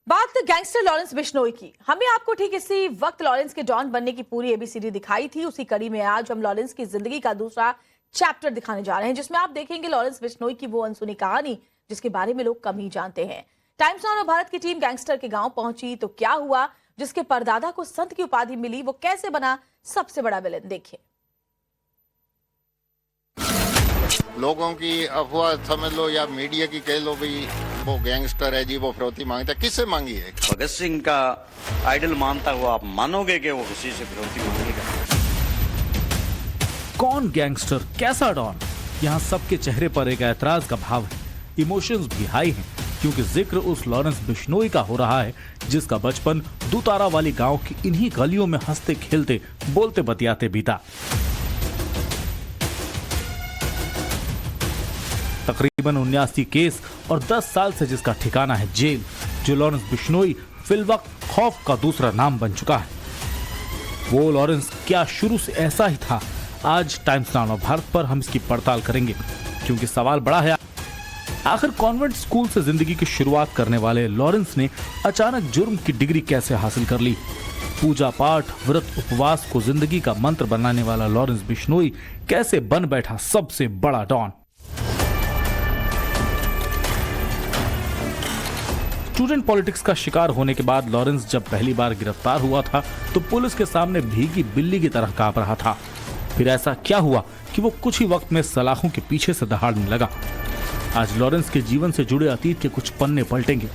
बात gangster Lawrence Bishnoi की। हमें आपको ठीक इसी वक्त लॉरेंस के डॉन बनने की पूरी एबीसीडी दिखाई थी। उसी कड़ी में आज हम लॉरेंस की जिंदगी का दूसरा चैप्टर दिखाने जा रहे हैं, जिसमें आप देखेंगे लॉरेंस बिश्नोई की वो अनसुनी कहानी जिसके बारे में लोग कम ही जानते हैं। टाइम्स नाउ और भारत की टीम गैंगस्टर के गांव पहुंची तो क्या हुआ, जिसके परदादा को संत की उपाधि मिली, वो कैसे बना सबसे बड़ा विलेन, देखिए। लोगों की अफवाह समझ लो या मीडिया की कह लो, भाई वो गैंगस्टर है जी, वो फिरौती मांगता है। किससे मांगी है? भगत सिंह का आइडल मानता हुआ आप मानोगे कि वो किसी से फिरौती मांगेगा? कौन गैंगस्टर, कैसा डॉन? यहाँ सबके चेहरे पर एक ऐतराज का भाव है। इमोशंस भी हाई हैं, क्योंकि जिक्र उस लॉरेंस बिश्नोई का हो रहा है जिसका बचपन दुतारा वाली गांव की इन्हीं गलियों में हंसते खेलते बोलते बतियाते बीता। तकरीबन 79 केस और 10 साल से जिसका ठिकाना है जेल, जो लॉरेंस बिश्नोई फिलवक्त खौफ का दूसरा नाम बन चुका है। वो लॉरेंस क्या शुरू से ऐसा ही था? आज टाइम्स नाउ और भारत पर हम इसकी पड़ताल करेंगे, क्योंकि सवाल बड़ा है, आखिर कॉन्वेंट स्कूल से जिंदगी की शुरुआत करने वाले लॉरेंस ने अचानक जुर्म की डिग्री कैसे हासिल कर ली? पूजा पाठ, व्रत, उपवास को जिंदगी का मंत्र बनाने वाला लॉरेंस बिश्नोई कैसे बन बैठा सबसे बड़ा डॉन? स्टूडेंट पॉलिटिक्स का शिकार होने के बाद लॉरेंस जब पहली बार गिरफ्तार हुआ था तो पुलिस के सामने भीगी बिल्ली की तरह कांप रहा था। फिर ऐसा क्या हुआ कि वो कुछ ही वक्त में सलाखों के पीछे से दहाड़ने लगा? आज लॉरेंस के जीवन से जुड़े अतीत के कुछ पन्ने पलटेंगे।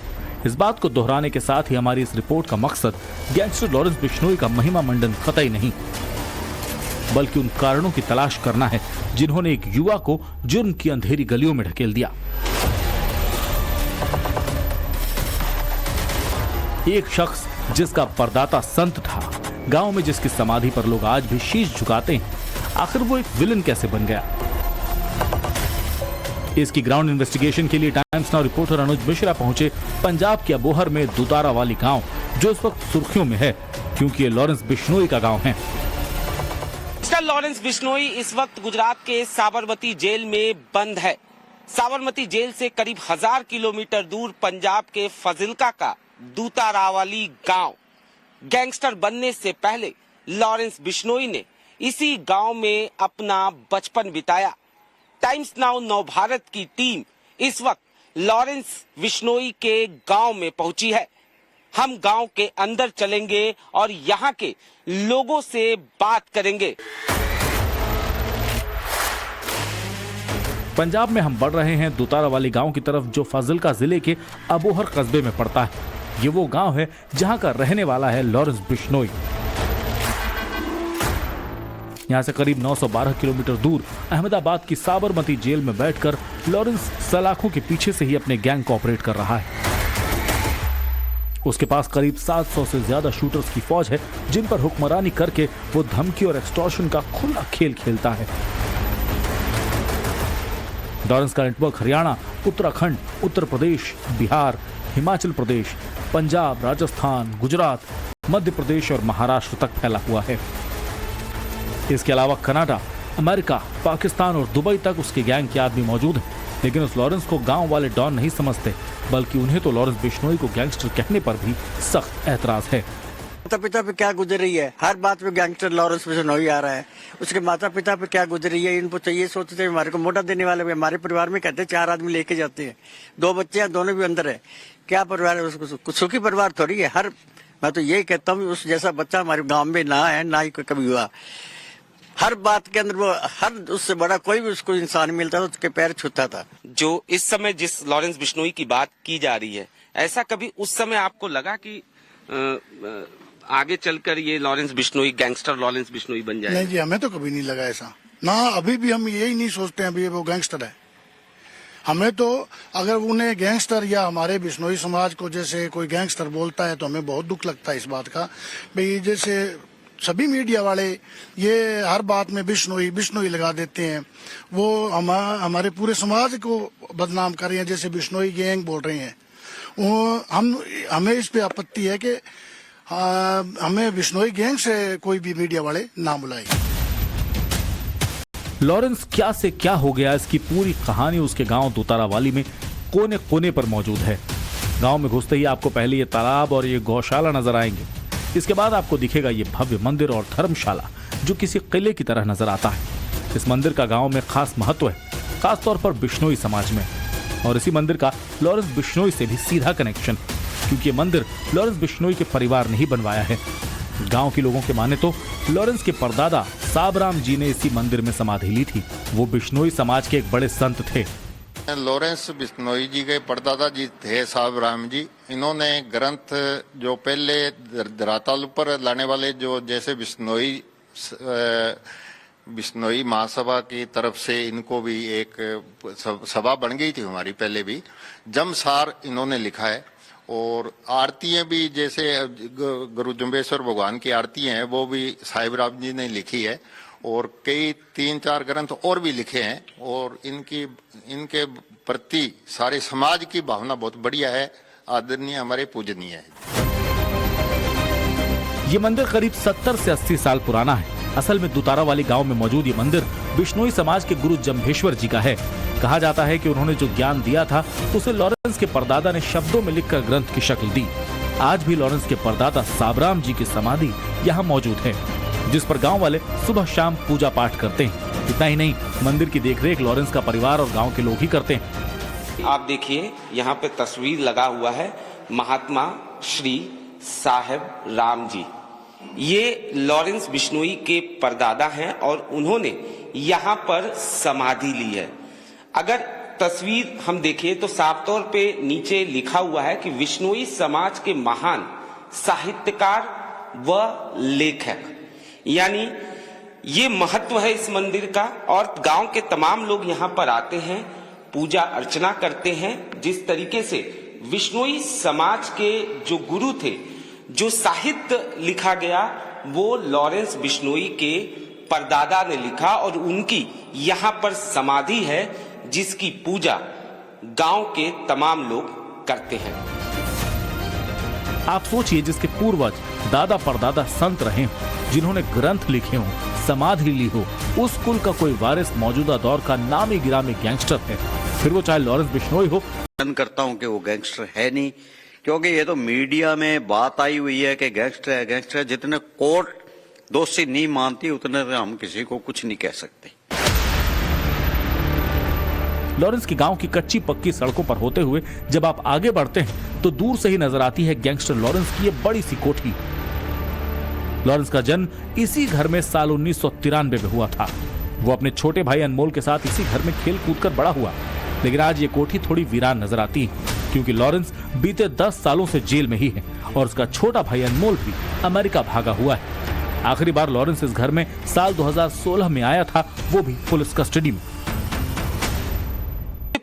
इस बात को दोहराने के साथ ही हमारी इस रिपोर्ट का मकसद गैंगस्टर लॉरेंस बिश्नोई का महिमा मंडन कतई नहीं, बल्कि उन कारणों की तलाश करना है जिन्होंने एक युवा को जुर्म की अंधेरी गलियों में ढकेल दिया। एक शख्स जिसका परदाता संत था, गांव में जिसकी समाधि पर लोग आज भी शीश झुकाते हैं, आखिर वो एक विलन कैसे बन गया? इसकी ग्राउंड इन्वेस्टिगेशन के लिए टाइम्स नाउ रिपोर्टर अनुज मिश्रा पहुंचे पंजाब के अबोहर में दुतारा वाली गांव, जो इस वक्त सुर्खियों में है क्योंकि ये लॉरेंस बिश्नोई का गांव है। मिस्टर लॉरेंस बिश्नोई इस वक्त गुजरात के साबरमती जेल में बंद है। साबरमती जेल से करीब 1000 किलोमीटर दूर पंजाब के फजिल्का का दुतारा वाली गांव। गैंगस्टर बनने से पहले लॉरेंस बिश्नोई ने इसी गांव में अपना बचपन बिताया। टाइम्स नाउ नव भारत की टीम इस वक्त लॉरेंस बिश्नोई के गांव में पहुंची है। हम गांव के अंदर चलेंगे और यहां के लोगों से बात करेंगे। पंजाब में हम बढ़ रहे हैं दुतारा वाली गांव की तरफ, जो फाजिल्का जिले के अबोहर कस्बे में पड़ता है। ये वो गांव है जहां का रहने वाला है लॉरेंस बिश्नोई। यहां से करीब 912 किलोमीटर दूर अहमदाबाद की साबरमती जेल में बैठकर लॉरेंस सलाखों के पीछे से ही अपने गैंग को ऑपरेट कर रहा है। उसके पास करीब 700 से ज्यादा शूटर्स की फौज है, जिन पर हुक्मरानी करके वो धमकी और एक्सटॉर्शन का खुला खेल खेलता है। लॉरेंस का नेटवर्क हरियाणा, उत्तराखंड, उत्तर प्रदेश, बिहार, हिमाचल प्रदेश, पंजाब, राजस्थान, गुजरात, मध्य प्रदेश और महाराष्ट्र तक फैला हुआ है। इसके अलावा कनाडा, अमेरिका, पाकिस्तान और दुबई तक उसके गैंग के आदमी मौजूद हैं। लेकिन उस लॉरेंस को गांव वाले डॉन नहीं समझते, बल्कि उन्हें तो लॉरेंस बिश्नोई को गैंगस्टर कहने पर भी सख्त ऐतराज है। माता पिता पे क्या गुजर रही है, हर बात पे गैंगस्टर लॉरेंस बिश्नोई आ रहा है। उसके माता पिता पे क्या गुजर रही है, इनको तो ये सोचते थे हमारे को मोटा देने वाले। हमारे परिवार में कहते 4 आदमी लेके जाते हैं, 2 बच्चे हैं, दोनों भी अंदर है। क्या परिवार है उसको? कुछ सुखी परिवार थोड़ी है। मैं तो यही कहता हूँ उस जैसा बच्चा हमारे गाँव में ना है, ना ही कभी हुआ। हर बात के अंदर वो हर उससे बड़ा कोई भी उसको इंसान मिलता था उसके पैर छूता था। जो इस समय जिस लॉरेंस बिश्नोई की बात की जा रही है, ऐसा कभी उस समय आपको लगा कि आगे चलकर ये Lawrence Bishnoi gangster Lawrence Bishnoi बन जाए? नहीं जी, हमें तो कभी नहीं लगा ऐसा। ना अभी भी हम यही नहीं सोचते हैं वो गैंगस्टर है। हमें तो अगर उन्हें गैंगस्टर या हमारे बिश्नोई समाज को जैसे कोई गैंगस्टर बोलता है तो हमें बहुत दुख लगता है इस बात का। भाई जैसे सभी मीडिया वाले ये हर बात में बिश्नोई बिश्नोई लगा देते हैं, वो हमारे पूरे समाज को बदनाम कर रहे हैं, जैसे बिश्नोई गैंग बोल रहे हैं। वो हमें इस पे आपत्ति है कि हमें बिश्नोई गैंग से कोई भी मीडिया वाले ना बुलाए। लॉरेंस क्या से क्या हो गया, इसकी पूरी कहानी उसके गांव दुतारा वाली में कोने कोने पर मौजूद है। गांव में घुसते ही आपको पहले ये तालाब और ये गौशाला नजर आएंगे। इसके बाद आपको दिखेगा ये भव्य मंदिर और धर्मशाला जो किसी किले की तरह नजर आता है। इस मंदिर का गांव में खास महत्व है, खासतौर पर बिश्नोई समाज में, और इसी मंदिर का लॉरेंस बिश्नोई से भी सीधा कनेक्शन, क्योंकि ये मंदिर लॉरेंस बिश्नोई के परिवार ने ही बनवाया है। गांव के लोगों के माने तो लॉरेंस के परदादा साबराम जी ने इसी मंदिर में समाधि ली थी। वो बिश्नोई समाज के एक बड़े संत थे। लॉरेंस बिश्नोई जी के परदादा जी थे साबराम जी। इन्होंने ग्रंथ जो पहले धरातल पर लाने वाले जो जैसे बिश्नोई महासभा की तरफ से इनको भी एक सभा बन गई थी हमारी पहले भी, जमसार इन्होंने लिखा है। और आरतियां भी जैसे गुरु जुम्बेश्वर भगवान की आरती हैं वो भी साहिबराम जी ने लिखी है, और कई 3-4 ग्रंथ और भी लिखे हैं। और इनके प्रति सारे समाज की भावना बहुत बढ़िया है, आदरणीय, हमारे पूजनीय है। ये मंदिर करीब 70 से 80 साल पुराना है। असल में दुतारा वाली गांव में मौजूद ये मंदिर बिश्नोई समाज के गुरु जम्भेश्वर जी का है। कहा जाता है कि उन्होंने जो ज्ञान दिया था उसे लॉरेंस के परदादा ने शब्दों में लिखकर ग्रंथ की शक्ल दी। आज भी लॉरेंस के परदादा साबराम जी की समाधि यहाँ मौजूद है, जिस पर गांव वाले सुबह शाम पूजा पाठ करते हैं। इतना ही नहीं, मंदिर की देखरेख लॉरेंस का परिवार और गांव के लोग ही करते हैं। आप देखिए यहाँ पे तस्वीर लगा हुआ है महात्मा श्री साहेब राम जी। ये लॉरेंस बिश्नोई के परदादा हैं और उन्होंने यहाँ पर समाधि ली है। अगर तस्वीर हम देखें तो साफ तौर पे नीचे लिखा हुआ है कि बिश्नोई समाज के महान साहित्यकार व लेखक, यानी ये महत्व है इस मंदिर का। और गांव के तमाम लोग यहाँ पर आते हैं, पूजा अर्चना करते हैं। जिस तरीके से बिश्नोई समाज के जो गुरु थे, जो साहित्य लिखा गया वो लॉरेंस बिश्नोई के परदादा ने लिखा, और उनकी यहाँ पर समाधि है जिसकी पूजा गांव के तमाम लोग करते हैं। आप सोचिए, जिसके पूर्वज दादा परदादा संत रहे हों, जिन्होंने ग्रंथ लिखे हों, समाधि ली हो, उस कुल का कोई वारिस मौजूदा दौर का नामी गिरामी गैंगस्टर है, फिर वो चाहे लॉरेंस बिश्नोई हो। करता हूं कि वो गैंगस्टर है नहीं, क्योंकि ये तो मीडिया में बात आई हुई है कि गैंगस्टर है, गैंगस्टर है। जितने कोर्ट दोषी नहीं मानती उतने हम किसी को कुछ नहीं कह सकते। लॉरेंस के गांव की कच्ची पक्की सड़कों पर होते हुए जब आप आगे बढ़ते हैं तो दूर से ही नजर आती है गैंगस्टर लॉरेंस की ये बड़ी सी कोठी। लॉरेंस का जन्म इसी घर में साल 1993 में हुआ था। वो अपने छोटे भाई अनमोल के साथ इसी घर में खेल कूद कर बड़ा हुआ, लेकिन आज ये कोठी थोड़ी वीरान नजर आती है, क्योंकि लॉरेंस बीते 10 सालों से जेल में ही है और उसका छोटा भाई अनमोल भी अमेरिका भागा हुआ है। आखिरी बार लॉरेंस इस घर में साल 2016 में आया था, वो भी पुलिस कस्टडी में।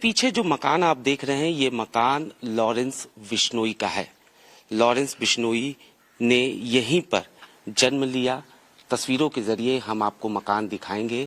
पीछे जो मकान आप देख रहे हैं, ये मकान लॉरेंस बिश्नोई का है। लॉरेंस बिश्नोई ने यहीं पर जन्म लिया। तस्वीरों के जरिए हम आपको मकान दिखाएंगे।